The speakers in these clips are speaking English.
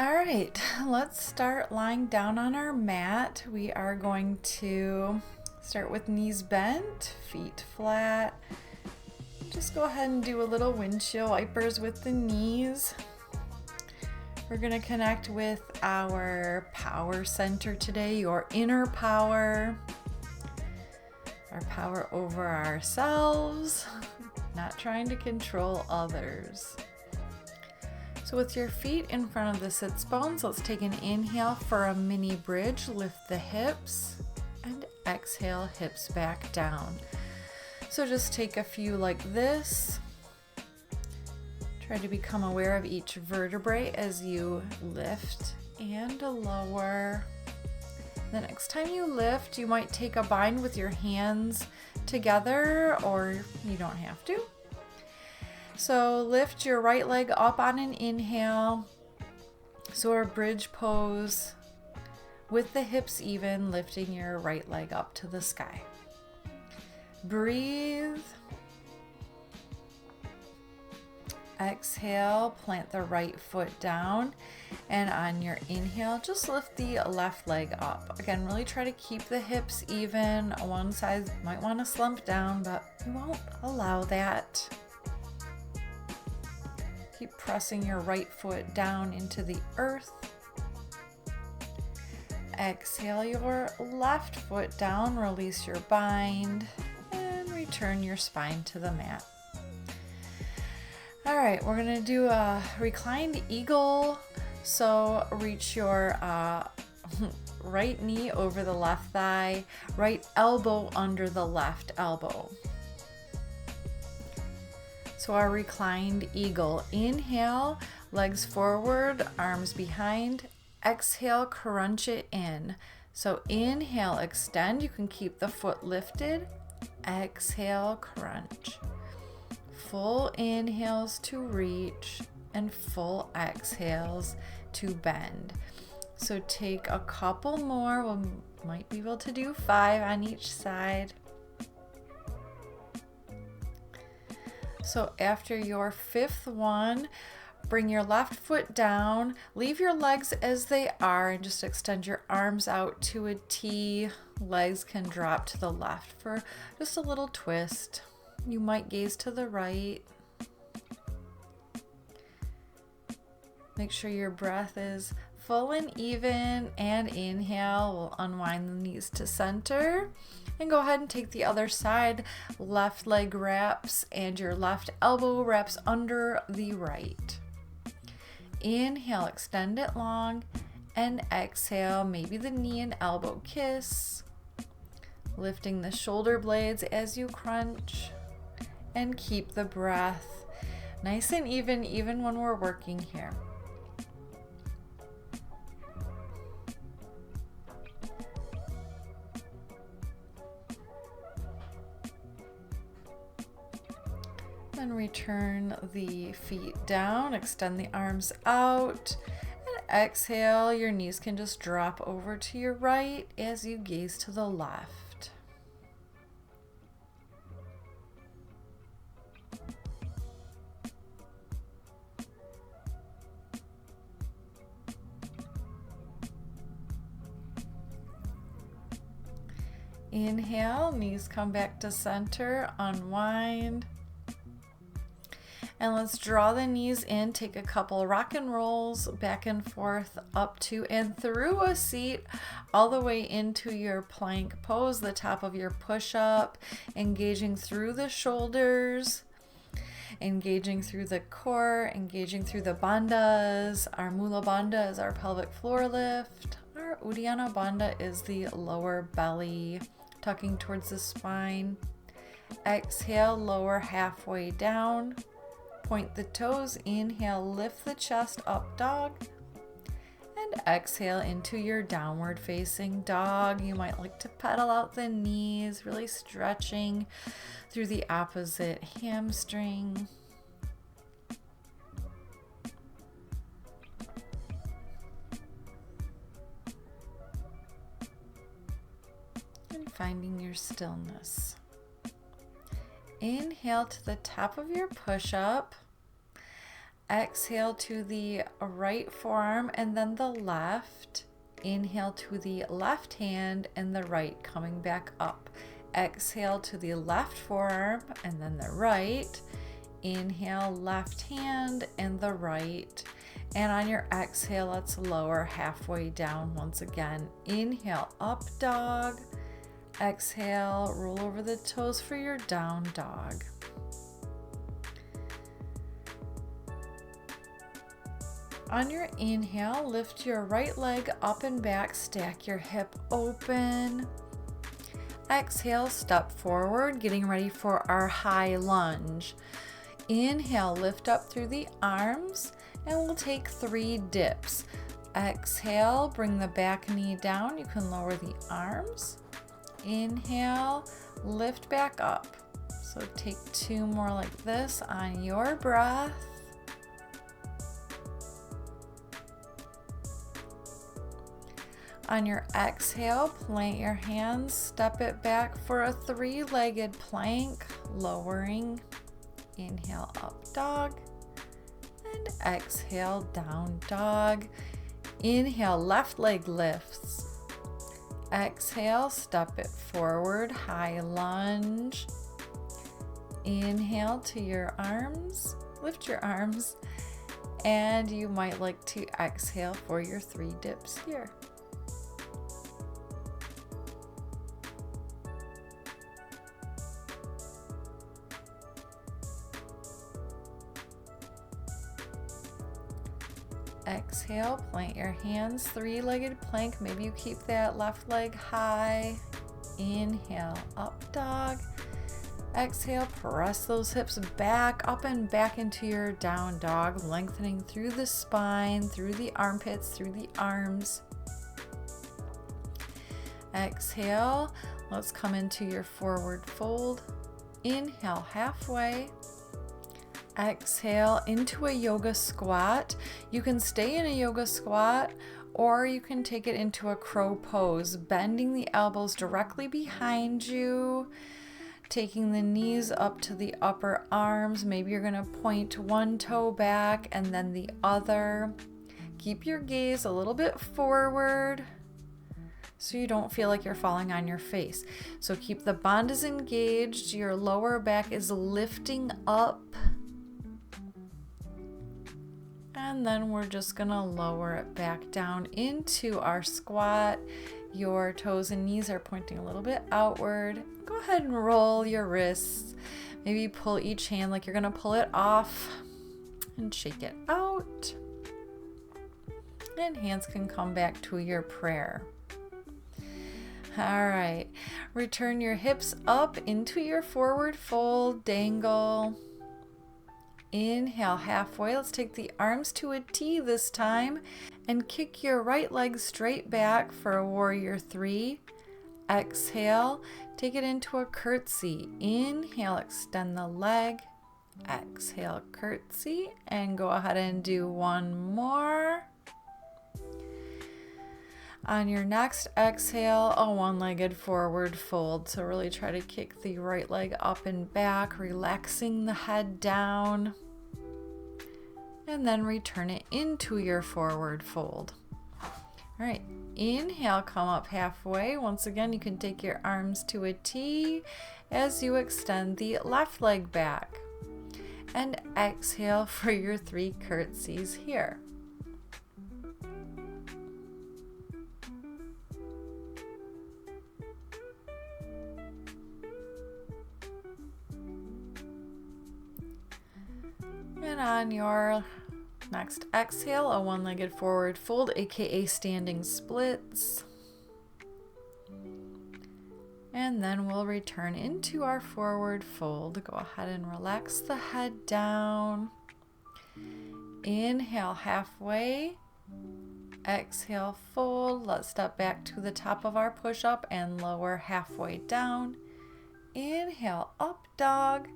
All right, let's start lying down on our mat. We are going to start with knees bent, feet flat. Just go ahead and do a little windshield wipers with the knees. We're going to connect with our power center today, your inner power, our power over ourselves, not trying to control others. So with your feet in front of the sits bones, let's take an inhale for a mini bridge. Lift the hips and exhale, hips back down. So just take a few like this. Try to become aware of each vertebrae as you lift and lower. The next time you lift, you might take a bind with your hands together, or you don't have to. So lift your right leg up on an inhale. So a bridge pose with the hips even, lifting your right leg up to the sky. Breathe. Exhale, plant the right foot down, and on your inhale, just lift the left leg up. Again, really try to keep the hips even. One side might want to slump down, but we won't allow that. Keep pressing your right foot down into the earth. Exhale your left foot down, release your bind, and return your spine to the mat. All right, we're gonna do a reclined eagle. So reach your right knee over the left thigh, right elbow under the left elbow. So our reclined eagle. Inhale, legs forward, arms behind. Exhale, crunch it in. So inhale, extend. You can keep the foot lifted. Exhale, crunch. Full inhales to reach and full exhales to bend. So take a couple more. We might be able to do 5 on each side. So after your 5th one, bring your left foot down, leave your legs as they are, and just extend your arms out to a T. Legs can drop to the left for just a little twist. You might gaze to the right. Make sure your breath is full and even, and inhale. We'll unwind the knees to center. And go ahead and take the other side. Left leg wraps and your left elbow wraps under the right. Inhale, extend it long, and exhale, maybe the knee and elbow kiss. Lifting the shoulder blades as you crunch, and keep the breath nice and even when we're working here. And return the feet down, extend the arms out, and exhale. Your knees can just drop over to your right as you gaze to the left. Inhale, knees come back to center, unwind. And let's draw the knees in, take a couple rock and rolls back and forth up to and through a seat, all the way into your plank pose, the top of your push-up, engaging through the shoulders, engaging through the core, engaging through the bandhas. Our Mula Bandha is our pelvic floor lift. Our Uddiyana Bandha is the lower belly, tucking towards the spine. Exhale, lower halfway down. Point the toes, inhale, lift the chest up, dog, and exhale into your downward facing dog. You might like to pedal out the knees, really stretching through the opposite hamstring. And finding your stillness. Inhale to the top of your push-up. Exhale to the right forearm and then the left. Inhale to the left hand and the right, coming back up. Exhale to the left forearm and then the right. Inhale, left hand and the right. And on your exhale, let's lower halfway down once again. Inhale, up dog. Exhale, roll over the toes for your down dog. On your inhale, lift your right leg up and back, stack your hip open. Exhale, step forward, getting ready for our high lunge. Inhale, lift up through the arms, and we'll take 3 dips. Exhale, bring the back knee down. You can lower the arms. Inhale, lift back up. So take 2 more like this on your breath. On your exhale, plant your hands, step it back for a 3-legged plank, lowering. Inhale, up dog, and exhale, down dog. Inhale, left leg lifts. Exhale, step it forward, high lunge. Inhale to your arms, lift your arms, and you might like to exhale for your 3 dips here. Exhale, plant your hands, 3-legged plank. Maybe you keep that left leg high. Inhale, up dog. Exhale, press those hips back up and back into your down dog, lengthening through the spine, through the armpits, through the arms. Exhale, let's come into your forward fold. Inhale, halfway. Exhale into a yoga squat. You can stay in a yoga squat or you can take it into a crow pose, bending the elbows directly behind you, taking the knees up to the upper arms. Maybe you're going to point one toe back and then the other. Keep your gaze a little bit forward so you don't feel like you're falling on your face. So keep the bandhas engaged. Your lower back is lifting up. And then we're just gonna lower it back down into our squat. Your toes and knees are pointing a little bit outward. Go ahead and roll your wrists. Maybe pull each hand like you're gonna pull it off and shake it out. And hands can come back to your prayer. All right, return your hips up into your forward fold, dangle. Inhale, halfway. Let's take the arms to a T this time and kick your right leg straight back for a warrior 3. Exhale, take it into a curtsy. Inhale, extend the leg. Exhale, curtsy, and go ahead and do one more. On your next exhale, a 1-legged forward fold. So really try to kick the right leg up and back, relaxing the head down. And then return it into your forward fold. All right, inhale, come up halfway. Once again, you can take your arms to a T as you extend the left leg back. And exhale for your 3 curtsies here. And on your next exhale, a 1-legged forward fold, aka standing splits. And then we'll return into our forward fold. Go ahead and relax the head down. Inhale, halfway. Exhale, fold. Let's step back to the top of our push-up and lower halfway down. Inhale, up dog.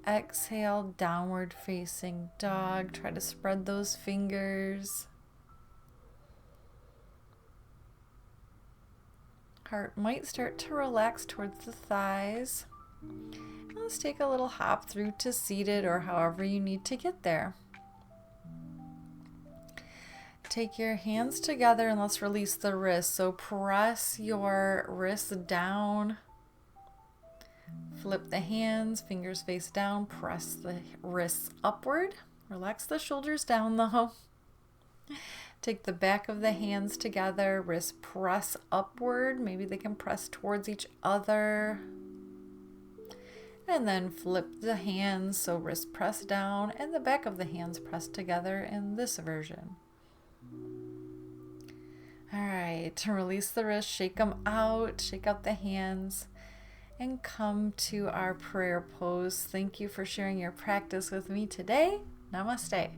Exhale, downward facing dog. Try to spread those fingers. Heart might start to relax towards the thighs. Let's take a little hop through to seated or however you need to get there. Take your hands together and let's release the wrist. So press your wrists down. Flip the hands, fingers face down, press the wrists upward. Relax the shoulders down though. Take the back of the hands together, wrists press upward. Maybe they can press towards each other. And then flip the hands, so wrists press down and the back of the hands press together in this version. All right, release the wrists, shake them out, shake out the hands, and come to our prayer pose. Thank you for sharing your practice with me today. Namaste.